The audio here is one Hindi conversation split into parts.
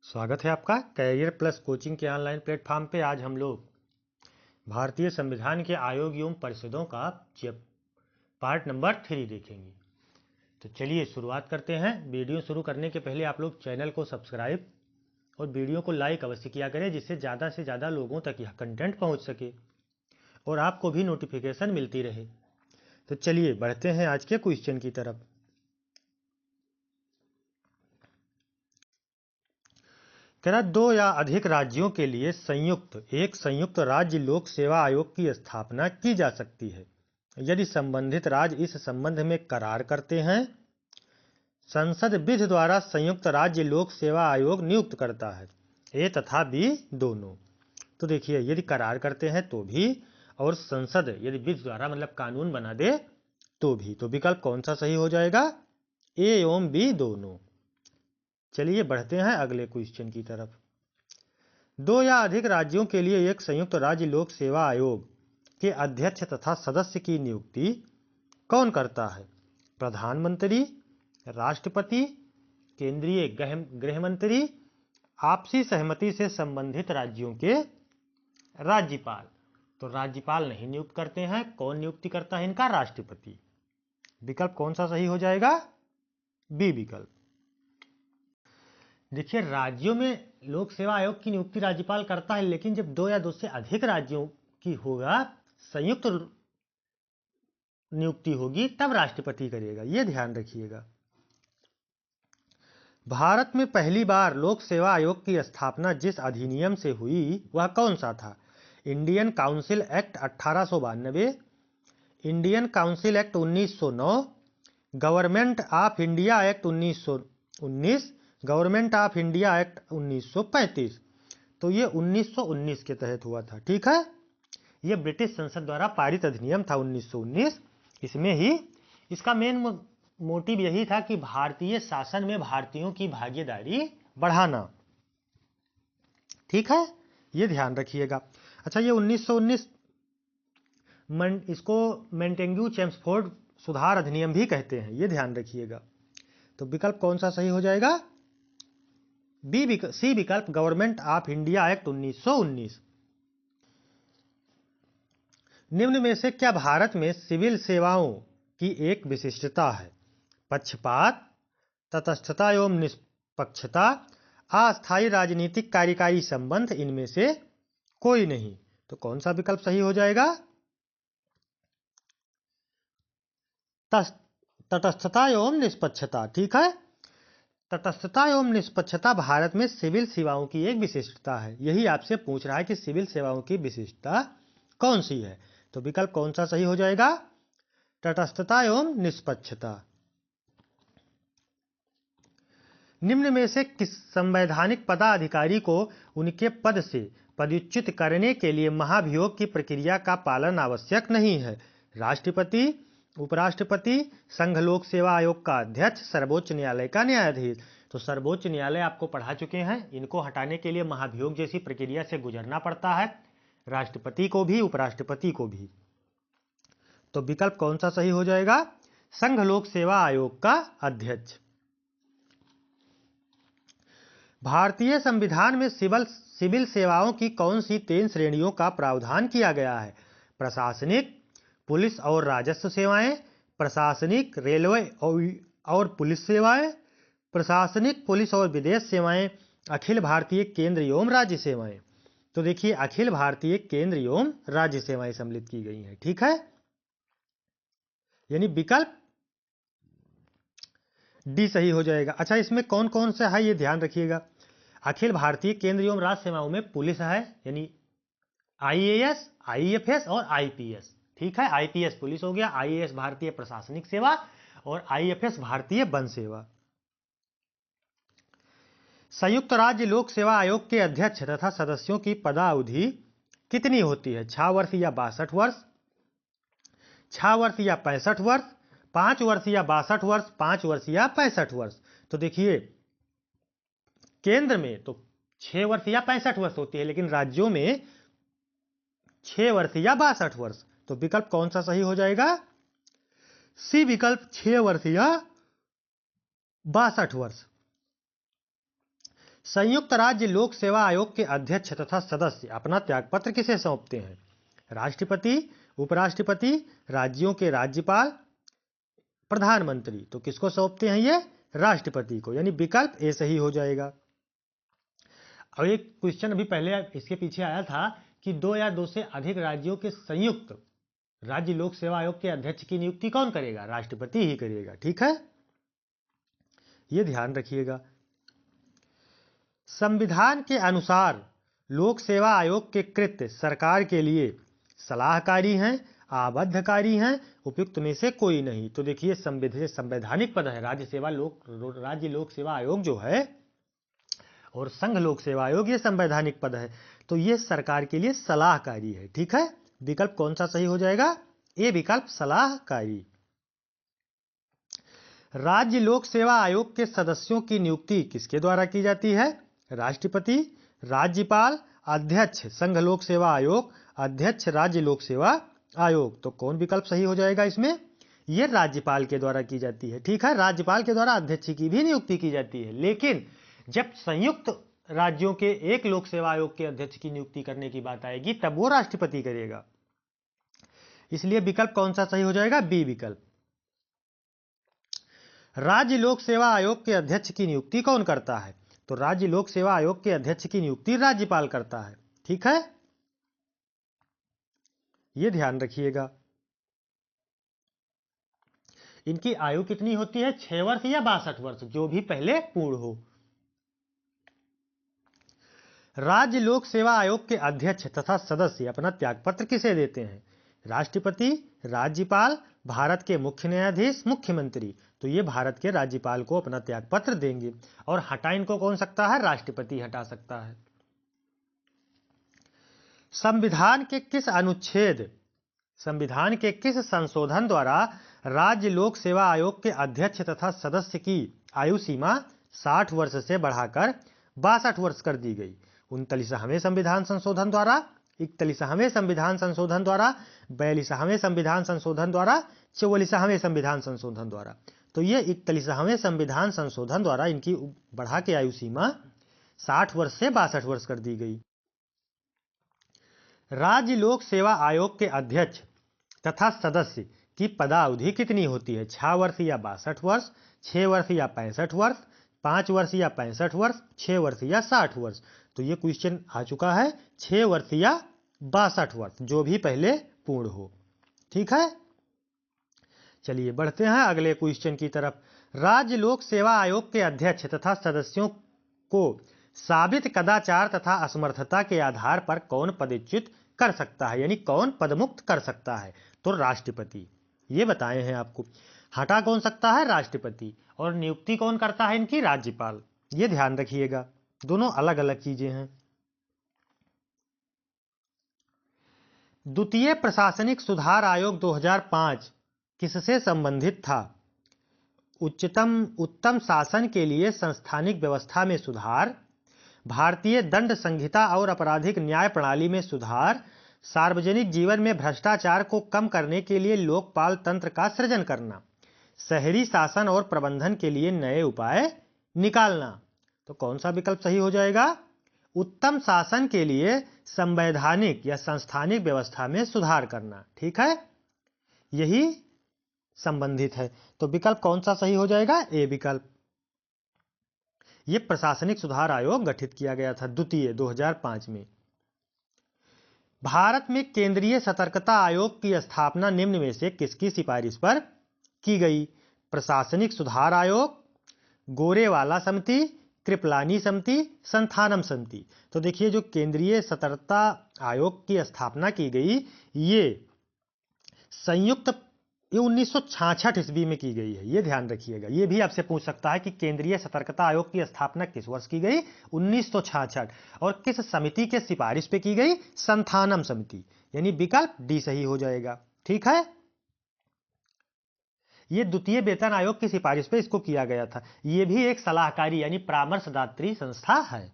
स्वागत है आपका कैरियर प्लस कोचिंग के ऑनलाइन प्लेटफॉर्म पे। आज हम लोग भारतीय संविधान के आयोग एवं परिषदों का पार्ट नंबर 3 देखेंगे। तो चलिए शुरुआत करते हैं। वीडियो शुरू करने के पहले आप लोग चैनल को सब्सक्राइब और वीडियो को लाइक अवश्य किया करें, जिससे ज़्यादा से ज़्यादा लोगों तक यह कंटेंट पहुँच सके और आपको भी नोटिफिकेशन मिलती रहे। तो चलिए बढ़ते हैं आज के क्वेश्चन की तरफ। कह दो या अधिक राज्यों के लिए एक संयुक्त राज्य लोक सेवा आयोग की स्थापना की जा सकती है यदि संबंधित राज्य इस संबंध में करार करते हैं। संसद विधि द्वारा संयुक्त राज्य लोक सेवा आयोग नियुक्त करता है, ए तथा बी दोनों। तो देखिए, यदि करार करते हैं तो भी, और संसद यदि विधि द्वारा मतलब कानून बना दे तो भी। तो विकल्प कौन सा सही हो जाएगा? ए एवं बी दोनों। चलिए बढ़ते हैं अगले क्वेश्चन की तरफ। दो या अधिक राज्यों के लिए एक संयुक्त राज्य लोक सेवा आयोग के अध्यक्ष तथा सदस्य की नियुक्ति कौन करता है? प्रधानमंत्री, राष्ट्रपति, केंद्रीय गृह मंत्री, आपसी सहमति से संबंधित राज्यों के राज्यपाल। तो राज्यपाल नहीं नियुक्त करते हैं, कौन नियुक्ति करता है इनका? राष्ट्रपति। विकल्प कौन सा सही हो जाएगा? बी विकल्प। देखिए, राज्यों में लोक सेवा आयोग की नियुक्ति राज्यपाल करता है, लेकिन जब दो या दो से अधिक राज्यों की होगा, संयुक्त नियुक्ति होगी, तब राष्ट्रपति करेगा। यह ध्यान रखिएगा। भारत में पहली बार लोक सेवा आयोग की स्थापना जिस अधिनियम से हुई वह कौन सा था? Indian council act 1892, Indian council act 1909, government of India act 1919, government of India act 1935। तो ये 1919 के तहत हुआ था। ठीक है, ये ब्रिटिश संसद द्वारा पारित अधिनियम था 1919। इसमें ही इसका मेन मोटिव यही था कि भारतीय शासन में भारतीयों की भागीदारी बढ़ाना। ठीक है, ये ध्यान रखिएगा। अच्छा, ये 1919 इसको मेंटेग्यू चेम्सफोर्ड सुधार अधिनियम भी कहते हैं, ये ध्यान रखिएगा। तो विकल्प कौन सा सही हो जाएगा? सी विकल्प, गवर्नमेंट ऑफ इंडिया एक्ट 1919। निम्न में से क्या भारत में सिविल सेवाओं की एक विशिष्टता है? पक्षपात, तटस्थता एवं निष्पक्षता, अस्थायी राजनीतिक कार्यकारी संबंध, इनमें से कोई नहीं। तो कौन सा विकल्प सही हो जाएगा? तटस्थता एवं निष्पक्षता। ठीक है, तटस्थता एवं निष्पक्षता भारत में सिविल सेवाओं की एक विशिष्टता है। यही आपसे पूछ रहा है कि सिविल सेवाओं की विशिष्टता कौन सी है। तो विकल्प कौन सा सही हो जाएगा? तटस्थता एवं निष्पक्षता। निम्न में से किस संवैधानिक पदाधिकारी को उनके पद से पदच्युत करने के लिए महाभियोग की प्रक्रिया का पालन आवश्यक नहीं है? राष्ट्रपति, उपराष्ट्रपति, संघ लोक सेवा आयोग का अध्यक्ष, सर्वोच्च न्यायालय का न्यायाधीश। तो सर्वोच्च न्यायालय आपको पढ़ा चुके हैं, इनको हटाने के लिए महाभियोग जैसी प्रक्रिया से गुजरना पड़ता है, राष्ट्रपति को भी, उपराष्ट्रपति को भी। तो विकल्प कौन सा सही हो जाएगा? संघ लोक सेवा आयोग का अध्यक्ष। भारतीय संविधान में सिविल सेवाओं की कौन सी 3 श्रेणियों का प्रावधान किया गया है? प्रशासनिक, पुलिस और राजस्व सेवाएं, प्रशासनिक, रेलवे और पुलिस सेवाएं, प्रशासनिक, पुलिस और विदेश सेवाएं, अखिल भारतीय केंद्र एवं राज्य सेवाएं। तो देखिए, अखिल भारतीय केंद्र एवं राज्य सेवाएं सम्मिलित की गई हैं। ठीक है, यानी विकल्प डी सही हो जाएगा। अच्छा, इसमें कौन कौन से है ये ध्यान रखिएगा। अखिल भारतीय केंद्र एवं राज्य सेवाओं में पुलिस है, यानी आईएएस, आईएफएस और आईपीएस। ठीक है, आईपीएस पुलिस हो गया, आईएएस भारतीय प्रशासनिक सेवा और आईएफएस भारतीय वन सेवा। संयुक्त राज्य लोक सेवा आयोग के अध्यक्ष तथा सदस्यों की पदावधि कितनी होती है? 6 वर्ष या 62 वर्ष, 6 वर्ष या 65 वर्ष, 5 वर्ष या 62 वर्ष, 5 वर्ष या 65 वर्ष। तो देखिए, केंद्र में तो 6 वर्ष या 65 वर्ष होती है, लेकिन राज्यों में 6 वर्ष या 62 वर्ष। तो विकल्प कौन सा सही हो जाएगा? सी विकल्प, 6 वर्ष या 62 वर्ष। संयुक्त राज्य लोक सेवा आयोग के अध्यक्ष तथा सदस्य अपना त्यागपत्र किसे सौंपते हैं? राष्ट्रपति, उपराष्ट्रपति, राज्यों के राज्यपाल, प्रधानमंत्री। तो किसको सौंपते हैं? ये राष्ट्रपति को, यानी विकल्प ए सही हो जाएगा। अब एक क्वेश्चन अभी पहले इसके पीछे आया था कि 2 या 2 से अधिक राज्यों के संयुक्त राज्य लोक सेवा आयोग के अध्यक्ष की नियुक्ति कौन करेगा? राष्ट्रपति ही करेगा। ठीक है, ये ध्यान रखिएगा। संविधान के अनुसार लोक सेवा आयोग के कृत्य सरकार के लिए सलाहकारी हैं, आबद्धकारी हैं, उपयुक्त में से कोई नहीं। तो देखिए, संवैधानिक पद है राज्य लोक सेवा आयोग जो है, और संघ लोक सेवा आयोग ये संवैधानिक पद है, तो ये सरकार के लिए सलाहकारी है। ठीक है, विकल्प कौन सा सही हो जाएगा? ए विकल्प, सलाहकारी। राज्य लोक सेवा आयोग के सदस्यों की नियुक्ति किसके द्वारा की जाती है? राष्ट्रपति, राज्यपाल, अध्यक्ष संघ लोक सेवा आयोग, अध्यक्ष राज्य लोक सेवा आयोग। तो कौन विकल्प सही हो जाएगा इसमें? ये राज्यपाल के द्वारा की जाती है। ठीक है, राज्यपाल के द्वारा अध्यक्ष की भी नियुक्ति की जाती है, लेकिन जब संयुक्त राज्यों के एक लोक सेवा आयोग के अध्यक्ष की नियुक्ति करने की बात आएगी तब वो राष्ट्रपति करेगा। इसलिए विकल्प कौन सा सही हो जाएगा? बी विकल्प। राज्य लोक सेवा आयोग के अध्यक्ष की नियुक्ति कौन करता है? तो राज्य लोक सेवा आयोग के अध्यक्ष की नियुक्ति राज्यपाल करता है। ठीक है, यह ध्यान रखिएगा। इनकी आयु कितनी होती है? 6 वर्ष या 62 वर्ष, जो भी पहले पूर्ण हो। राज्य लोक सेवा आयोग के अध्यक्ष तथा सदस्य अपना त्यागपत्र किसे देते हैं? राष्ट्रपति, राज्यपाल, भारत के मुख्य न्यायाधीश, मुख्यमंत्री। तो ये भारत के राज्यपाल को अपना त्यागपत्र देंगे, और हटा इनको कौन सकता है? राष्ट्रपति हटा सकता है। संविधान के किस संशोधन द्वारा राज्य लोक सेवा आयोग के अध्यक्ष तथा सदस्य की आयु सीमा 60 वर्ष से बढ़ाकर 62 वर्ष कर दी गई? 39वें संविधान संशोधन द्वारा, 41वें संविधान संशोधन द्वारा, 42वें संविधान संशोधन द्वारा, 44वें संविधान संशोधन द्वारा। तो ये 41वें संविधान संशोधन द्वारा इनकी बढ़ा के आयु सीमा 60 वर्ष से 62 वर्ष कर दी गई। राज्य लोक सेवा आयोग के अध्यक्ष तथा सदस्य की पदावधि कितनी होती है? 6 वर्ष या 62 वर्ष, 6 वर्ष या 65 वर्ष, 5 वर्ष या 65 वर्ष, 6 वर्ष या 60 वर्ष। तो ये क्वेश्चन आ चुका है 6 वर्ष या 62 वर्ष, जो भी पहले पूर्ण हो। ठीक है, चलिए बढ़ते हैं अगले क्वेश्चन की तरफ। राज्य लोक सेवा आयोग के अध्यक्ष तथा सदस्यों को साबित कदाचार तथा असमर्थता के आधार पर कौन पदच्युत कर सकता है, यानी कौन पदमुक्त कर सकता है? तो राष्ट्रपति, ये बताए हैं आपको। हटा कौन सकता है? राष्ट्रपति। और नियुक्ति कौन करता है इनकी? राज्यपाल। ये ध्यान रखिएगा, दोनों अलग अलग चीजें हैं। द्वितीय प्रशासनिक सुधार आयोग 2005 किससे संबंधित था? उत्तम शासन के लिए संस्थानिक व्यवस्था में सुधार, भारतीय दंड संहिता और आपराधिक न्याय प्रणाली में सुधार, सार्वजनिक जीवन में भ्रष्टाचार को कम करने के लिए लोकपाल तंत्र का सृजन करना, शहरी शासन और प्रबंधन के लिए नए उपाय निकालना। तो कौन सा विकल्प सही हो जाएगा? उत्तम शासन के लिए संवैधानिक या संस्थानिक व्यवस्था में सुधार करना। ठीक है, यही संबंधित है। तो विकल्प कौन सा सही हो जाएगा? ए विकल्प। ये प्रशासनिक सुधार आयोग गठित किया गया था द्वितीय 2005 में। भारत में केंद्रीय सतर्कता आयोग की स्थापना निम्न में से किसकी सिफारिश पर की गई? प्रशासनिक सुधार आयोग, गोरेवाला समिति, कृपलानी समिति, संथानम समिति। तो देखिए, जो केंद्रीय सतर्कता आयोग की स्थापना की गई, ये 1966 ईस्वी में की गई है। ये ध्यान रखिएगा, ये भी आपसे पूछ सकता है कि केंद्रीय सतर्कता आयोग की स्थापना किस वर्ष की गई? 1966। और किस समिति के सिफारिश पे की गई? संथानम समिति, यानी विकल्प डी सही हो जाएगा। ठीक है, ये द्वितीय वेतन आयोग की सिफारिश पे इसको किया गया था। ये भी एक सलाहकारी यानी परामर्शदात्री संस्था है।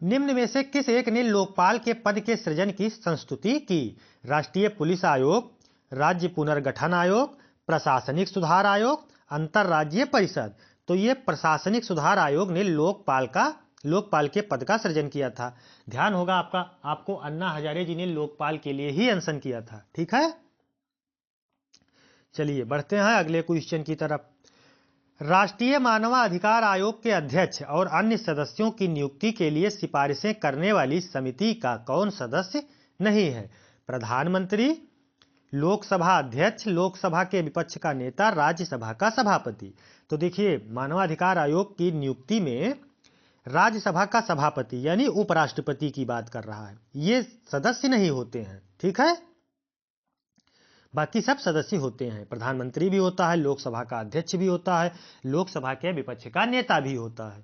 निम्न में से किस एक ने लोकपाल के पद के सृजन की संस्तुति की? राष्ट्रीय पुलिस आयोग, राज्य पुनर्गठन आयोग, प्रशासनिक सुधार आयोग, अंतरराज्यीय परिषद। तो ये प्रशासनिक सुधार आयोग ने लोकपाल के पद का सृजन किया था। ध्यान होगा आपको अन्ना हजारे जी ने लोकपाल के लिए ही अनशन किया था। ठीक है, चलिए बढ़ते हैं अगले क्वेश्चन की तरफ। राष्ट्रीय मानवाधिकार आयोग के अध्यक्ष और अन्य सदस्यों की नियुक्ति के लिए सिफारिशें करने वाली समिति का कौन सदस्य नहीं है? प्रधानमंत्री, लोकसभा अध्यक्ष, लोकसभा के विपक्ष का नेता, राज्यसभा का सभापति। तो देखिए, मानवाधिकार आयोग की नियुक्ति में राज्यसभा का सभापति यानी उपराष्ट्रपति की बात कर रहा है, ये सदस्य नहीं होते हैं। ठीक है, बाकी सब सदस्य होते हैं। प्रधानमंत्री भी होता है, लोकसभा का अध्यक्ष भी होता है, लोकसभा के विपक्ष का नेता भी होता है।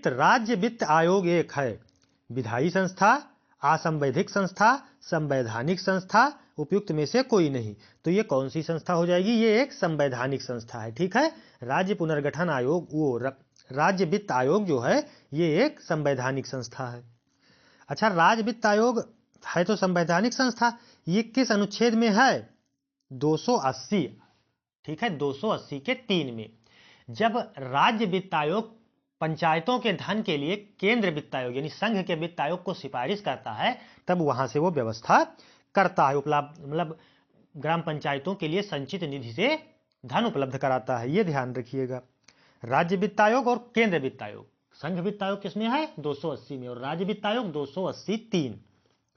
राज्य वित्त आयोग एक है विधायी संस्था, असंवैधिक संस्था, संवैधानिक संस्था, उपयुक्त में से कोई नहीं। तो ये कौन सी संस्था हो जाएगी? ये एक संवैधानिक संस्था है। ठीक है, राज्य पुनर्गठन आयोग राज्य वित्त आयोग जो है ये एक संवैधानिक संस्था है। अच्छा, राज्य वित्त आयोग है तो संवैधानिक संस्था, ये किस अनुच्छेद में है? 280। ठीक है, 280 के 3 में। जब राज्य वित्त आयोग पंचायतों के धन के लिए केंद्र वित्त आयोग यानी संघ के वित्त आयोग को सिफारिश करता है, तब वहां से वो व्यवस्था करता है, मतलब ग्राम पंचायतों के लिए संचित निधि से धन उपलब्ध कराता है। ये ध्यान रखिएगा। राज्य वित्त आयोग और केंद्र वित्त आयोग, संघ वित्त आयोग किसमें है? 280 में, और राज्य वित्त आयोग 280(3).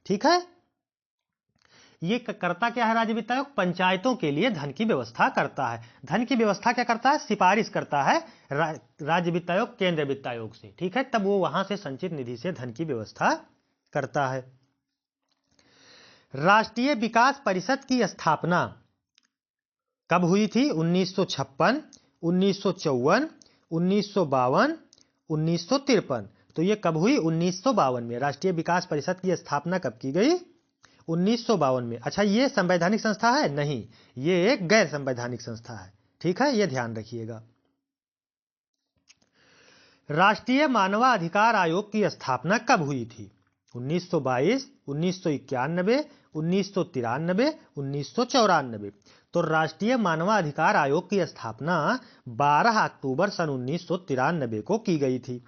ठीक है, ये करता क्या है? राज्य वित्त आयोग पंचायतों के लिए धन की व्यवस्था करता है। धन की व्यवस्था क्या करता है? सिफारिश करता है राज्य वित्त आयोग केंद्र वित्त आयोग से। ठीक है, तब वो वहां से संचित निधि से धन की व्यवस्था करता है। राष्ट्रीय विकास परिषद की स्थापना कब हुई थी? 1956, 1954, 1952, 1953। तो ये कब हुई? 1952 में। राष्ट्रीय विकास परिषद की स्थापना कब की गई? 1952 में। अच्छा, ये संवैधानिक संस्था है? नहीं, ये एक गैर संवैधानिक संस्था है। ठीक है, ये ध्यान रखिएगा। राष्ट्रीय मानवाधिकार आयोग की स्थापना कब हुई थी? 1922, 1991, 1993, 1994। तो राष्ट्रीय मानवाधिकार आयोग की स्थापना 12 अक्टूबर सन 1993 को की गई थी।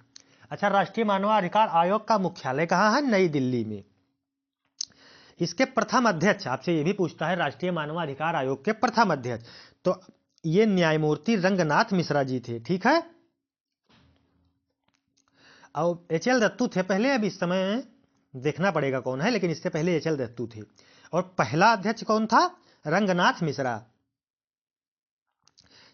अच्छा, राष्ट्रीय मानवाधिकार आयोग का मुख्यालय कहाँ है? नई दिल्ली में। इसके प्रथम अध्यक्ष, आपसे ये भी पूछता है, राष्ट्रीय मानवाधिकार आयोग के प्रथम अध्यक्ष, तो ये न्यायमूर्ति रंगनाथ मिश्रा जी थे। ठीक है, और एच.एल. दत्तू थे पहले, अब इस समय देखना पड़ेगा कौन है, लेकिन इससे पहले एच.एल. दत्तू थे। और पहला अध्यक्ष कौन था? रंगनाथ मिश्रा।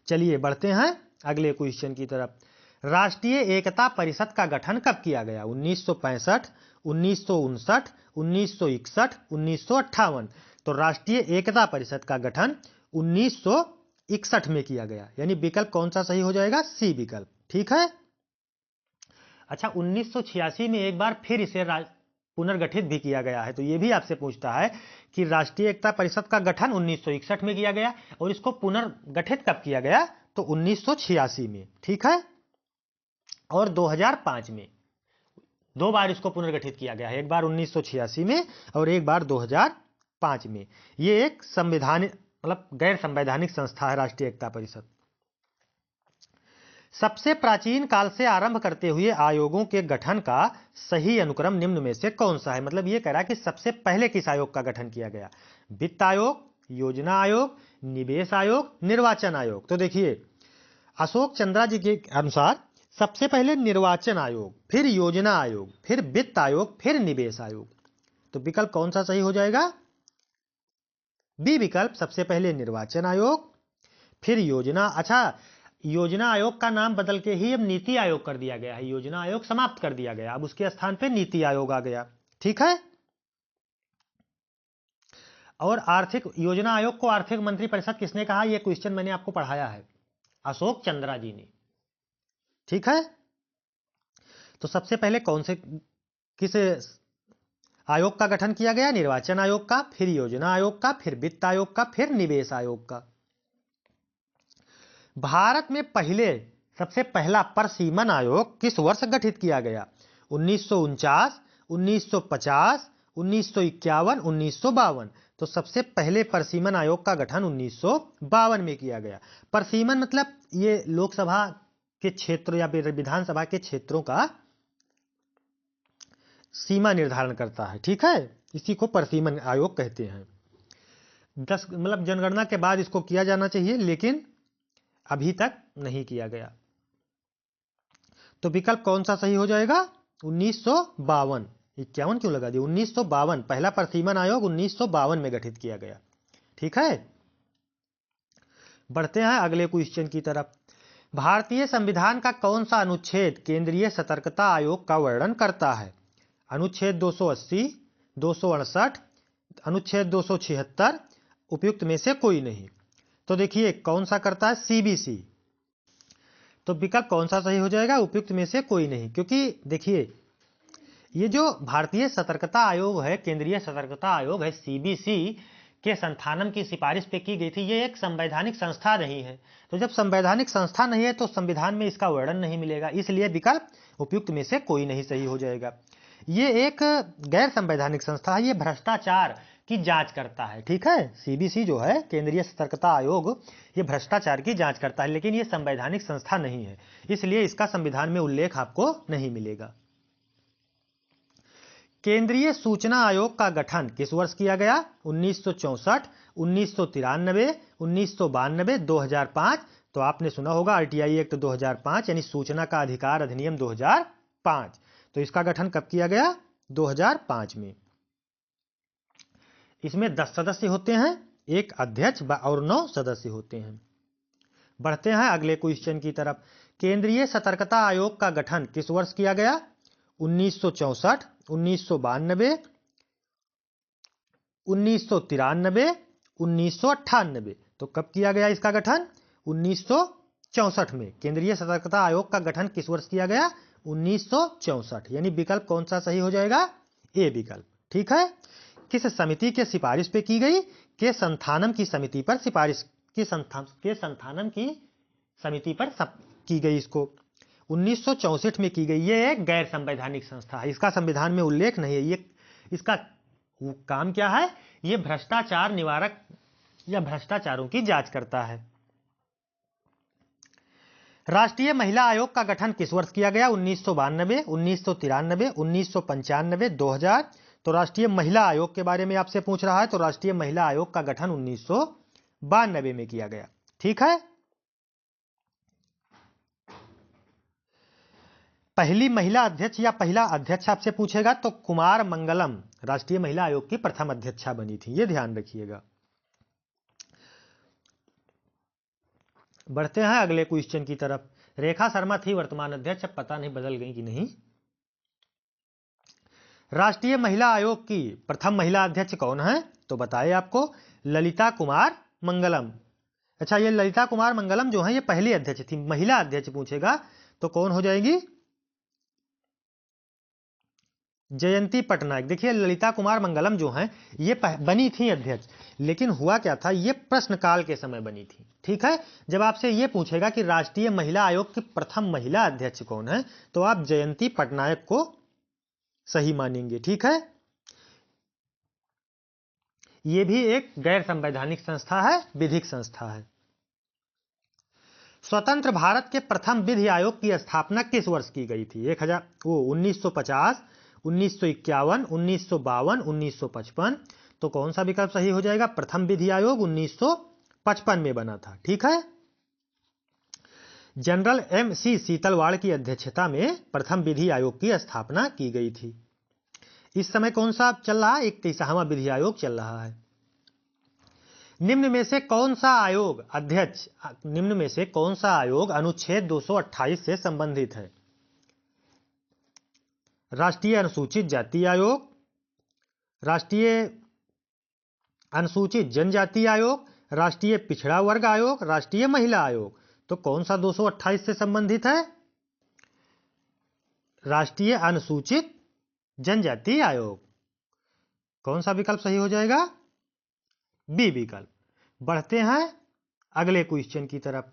चलिए बढ़ते हैं अगले क्वेश्चन की तरफ। राष्ट्रीय एकता परिषद का गठन कब किया गया? 1965, 1959, 1961, 1958। तो राष्ट्रीय एकता परिषद का गठन 1961 में किया गया, यानी विकल्प कौन सा सही हो जाएगा? सी विकल्प। ठीक है, अच्छा, 1986 में एक बार फिर इसे पुनर्गठित भी किया गया है। तो ये भी आपसे पूछता है कि राष्ट्रीय एकता परिषद का गठन 1961 में किया गया और इसको पुनर्गठित कब किया गया? तो 1986 में। ठीक है, और 2005 में, दो बार इसको पुनर्गठित किया गया है, एक बार 1986 में और एक बार 2005 में। ये एक मतलब गैर संवैधानिक संस्था है राष्ट्रीय एकता परिषद। सबसे प्राचीन काल से आरंभ करते हुए आयोगों के गठन का सही अनुक्रम निम्न में से कौन सा है? मतलब ये कह रहा है कि सबसे पहले किस आयोग का गठन किया गया? वित्त आयोग, योजना आयोग, निवेश आयोग, निर्वाचन आयोग। तो देखिए, अशोक चंद्रा जी के अनुसार सबसे पहले निर्वाचन आयोग, फिर योजना आयोग, फिर वित्त आयोग, फिर निवेश आयोग। तो विकल्प कौन सा सही हो जाएगा? बी विकल्प, सबसे पहले निर्वाचन आयोग, फिर योजना। अच्छा, योजना आयोग का नाम बदल के ही अब नीति आयोग कर दिया गया है। योजना आयोग समाप्त कर दिया गया, अब उसके स्थान पे नीति आयोग आ गया। ठीक है, और आर्थिक योजना आयोग को आर्थिक मंत्री परिषद किसने कहा? यह क्वेश्चन मैंने आपको पढ़ाया है, अशोक चंद्रा जी ने। ठीक है, तो सबसे पहले किस आयोग का गठन किया गया? निर्वाचन आयोग का, फिर योजना आयोग का, फिर वित्त आयोग का, फिर निवेश आयोग का। भारत में सबसे पहला परसीमन आयोग किस वर्ष गठित किया गया? 1949, 1950, 1951, 1952। तो सबसे पहले परसीमन आयोग का गठन 1952 में किया गया। परसीमन मतलब ये लोकसभा के क्षेत्र या विधानसभा के क्षेत्रों का सीमा निर्धारण करता है, ठीक है, इसी को परसीमन आयोग कहते हैं। 10 मतलब जनगणना के बाद इसको किया जाना चाहिए, लेकिन अभी तक नहीं किया गया। तो विकल्प कौन सा सही हो जाएगा? 1952। 51 क्यों लगा दिया? 1952, पहला परसीमन आयोग 1952 में गठित किया गया, ठीक है। बढ़ते हैं अगले क्वेश्चन की तरफ। भारतीय संविधान का कौन सा अनुच्छेद केंद्रीय सतर्कता आयोग का वर्णन करता है? अनुच्छेद 280, 268, अनुच्छेद 276, उपयुक्त में से कोई नहीं। तो देखिए कौन सा करता है? सीबीसी। तो विकल्प कौन सा सही हो जाएगा? उपयुक्त में से कोई नहीं, क्योंकि देखिए ये जो भारतीय सतर्कता आयोग है, केंद्रीय सतर्कता आयोग है, सीबीसी के संस्थानम की सिफारिश पे की गई थी। ये एक संवैधानिक संस्था नहीं है, तो जब संवैधानिक संस्था नहीं है तो संविधान में इसका वर्णन नहीं मिलेगा, इसलिए विकल्प उपयुक्त में से कोई नहीं सही हो जाएगा। ये एक गैर संवैधानिक संस्था है, ये भ्रष्टाचार की जांच करता है, ठीक है। सीबीसी जो है केंद्रीय सतर्कता आयोग, ये भ्रष्टाचार की जांच करता है, लेकिन ये संवैधानिक संस्था नहीं है, इसलिए इसका संविधान में उल्लेख आपको नहीं मिलेगा। केंद्रीय सूचना आयोग का गठन किस वर्ष किया गया? 1964, 1993, 1992, 2005। तो आपने सुना होगा आरटीआई एक्ट 2005, यानी सूचना का अधिकार अधिनियम 2005। तो इसका गठन कब किया गया? 2005 में। इसमें 10 सदस्य होते हैं, एक अध्यक्ष और 9 सदस्य होते हैं। बढ़ते हैं अगले क्वेश्चन की तरफ। केंद्रीय सतर्कता आयोग का गठन किस वर्ष किया गया? 1964, 1992, 1993, 1998। तो कब किया गया इसका गठन? 1964 में। केंद्रीय सतर्कता आयोग का गठन किस वर्ष किया गया? 1964, यानी विकल्प कौन सा सही हो जाएगा? ए विकल्प, ठीक है। किस समिति के सिफारिश पे की गई? के संथानम की समिति पर सिफारिश के संथानम की समिति पर की गई। इसको 1964 में की गई। ये एक गैर संवैधानिक संस्था है, इसका संविधान में उल्लेख नहीं है। ये इसका काम क्या है? ये भ्रष्टाचार निवारक या भ्रष्टाचारों की जांच करता है। राष्ट्रीय महिला आयोग का गठन किस वर्ष किया गया? 1992, 1993, 1995, 2000। तो राष्ट्रीय महिला आयोग के बारे में आपसे पूछ रहा है, तो राष्ट्रीय महिला आयोग का गठन 1992 में किया गया, ठीक है। पहली महिला अध्यक्ष या पहला अध्यक्ष आपसे पूछेगा तो कुमार मंगलम राष्ट्रीय महिला आयोग की प्रथम अध्यक्षा बनी थी, ये ध्यान रखिएगा। बढ़ते हैं अगले क्वेश्चन की तरफ। रेखा शर्मा थी वर्तमान अध्यक्ष, अब पता नहीं बदल गई कि नहीं। राष्ट्रीय महिला आयोग की प्रथम महिला अध्यक्ष कौन है? तो बताए आपको, ललिता कुमार मंगलम। अच्छा, ये ललिता कुमार मंगलम जो है ये पहली अध्यक्ष थी। महिला अध्यक्ष पूछेगा तो कौन हो जाएगी? जयंती पटनायक। देखिए ललिता कुमार मंगलम जो हैं ये बनी थी अध्यक्ष, लेकिन हुआ क्या था, ये प्रश्नकाल के समय बनी थी, ठीक है। जब आपसे ये पूछेगा कि राष्ट्रीय महिला आयोग की प्रथम महिला अध्यक्ष कौन है, तो आप जयंती पटनायक को सही मानेंगे, ठीक है। ये भी एक गैर संवैधानिक संस्था है, विधिक संस्था है। स्वतंत्र भारत के प्रथम विधि आयोग की स्थापना किस वर्ष की गई थी? 1950, 1951, 1952, 1955। तो कौन सा विकल्प सही हो जाएगा? प्रथम विधि आयोग 1955 में बना था, ठीक है। जनरल MC सीतलवाड़ की अध्यक्षता में प्रथम विधि आयोग की स्थापना की गई थी। इस समय कौन सा चल रहा है? 31वां विधि आयोग चल रहा है। निम्न में से कौन सा आयोग अध्यक्ष, निम्न में से कौन सा आयोग अनुच्छेद 228 से संबंधित है? राष्ट्रीय अनुसूचित जाति आयोग, राष्ट्रीय अनुसूचित जनजाति आयोग, राष्ट्रीय पिछड़ा वर्ग आयोग, राष्ट्रीय महिला आयोग। तो कौन सा 228 से संबंधित है? राष्ट्रीय अनुसूचित जनजाति आयोग। कौन सा विकल्प सही हो जाएगा? बी विकल्प। बढ़ते हैं अगले क्वेश्चन की तरफ।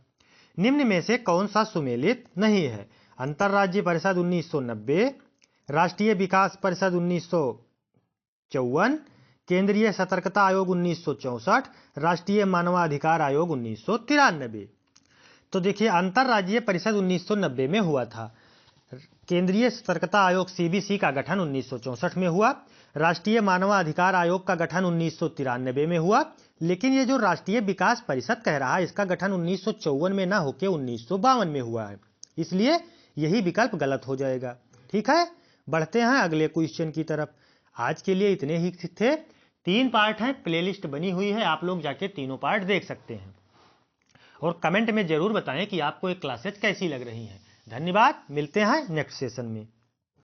निम्न में से कौन सा सुमेलित नहीं है? अंतरराज्यीय परिषद 1990, राष्ट्रीय विकास परिषद 1954, केंद्रीय सतर्कता आयोग 1964, राष्ट्रीय मानवाधिकार आयोग 1993। तो देखिए अंतरराज्यीय परिषद 1990 में हुआ था। केंद्रीय सतर्कता आयोग सीबीसी का गठन 1964 में हुआ। राष्ट्रीय मानवाधिकार आयोग का गठन 1993 में हुआ। लेकिन ये जो राष्ट्रीय विकास परिषद कह रहा है इसका गठन 1954 में ना होकर 1952 में हुआ है, इसलिए यही विकल्प गलत हो जाएगा। ठीक है, बढ़ते हैं अगले क्वेश्चन की तरफ। आज के लिए इतने ही थे। 3 पार्ट हैं, प्लेलिस्ट बनी हुई है, आप लोग जाके तीनों पार्ट देख सकते हैं और कमेंट में जरूर बताएं कि आपको ये क्लासेज कैसी लग रही हैं। धन्यवाद, मिलते हैं नेक्स्ट सेशन में।